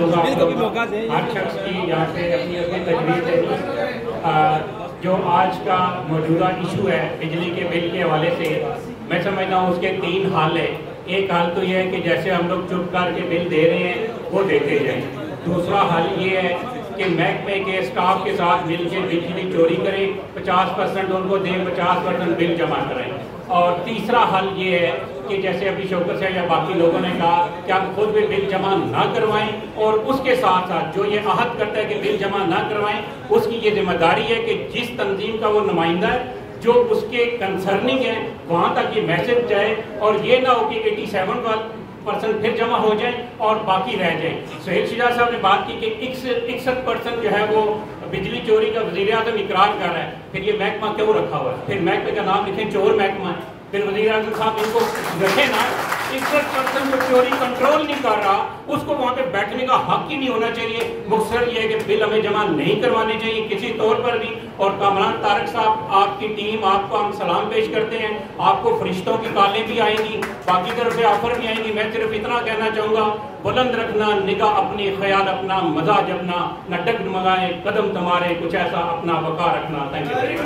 हर शख्स की यहाँ से अपनी अपनी तजवीज़ है। जो आज का मौजूदा इशू है बिजली के बिल के हवाले से, मैं समझता हूँ उसके 3 हाल है। एक हाल तो ये है कि जैसे हम लोग चुप करके बिल दे रहे हैं वो देते जाएं। दूसरा हाल ये है कि महकमे के स्टाफ के साथ मिलकर बिजली चोरी करें, 50% उनको दें, 50% बिल जमा करें। और तीसरा हल ये है कि जैसे अभी शौकत साहब या बाकी लोगों ने कहा कि आप खुद भी बिल जमा ना करवाएं, और उसके साथ साथ जो ये आहद करता है कि बिल जमा ना करवाएं, उसकी ये जिम्मेदारी है कि जिस तंजीम का वो नुमाइंदा है, जो उसके कंसर्निंग है, वहाँ तक ये मैसेज जाए, और ये ना हो कि 87% फिर जमा हो जाए और बाकी रह जाए। सुहेल शुजा साहब ने बात की कि 61% जो है वो बिजली चोरी का वज़ीर आज़म इकरार कर रहा है, फिर ये महकमा क्यों रखा हुआ है? फिर महकमे का नाम लिखें चोर महकमा है, फिर वज़ीर आज़म साहब इनको रखे ना। 61% जो चोरी कंट्रोल नहीं कर रहा, उसको वहाँ पे बैठने का हक ही नहीं होना चाहिए। मुख्तर ये है कि बिल हमें जमा नहीं करवाने चाहिए किसी तौर पर भी। और कामरान तारक साहब, आपकी टीम, आपको हम सलाम पेश करते हैं। आपको फरिश्तों की कालें भी आएंगी, बाकी तरफ से ऑफर भी आएंगी। मैं सिर्फ इतना कहना चाहूँगा, बुलंद रखना निगाह अपनी, ख्याल अपना, मजाज अपना, न डग मगाए कदम तुम्हारे, कुछ ऐसा अपना वक़ार रखना। Thank you.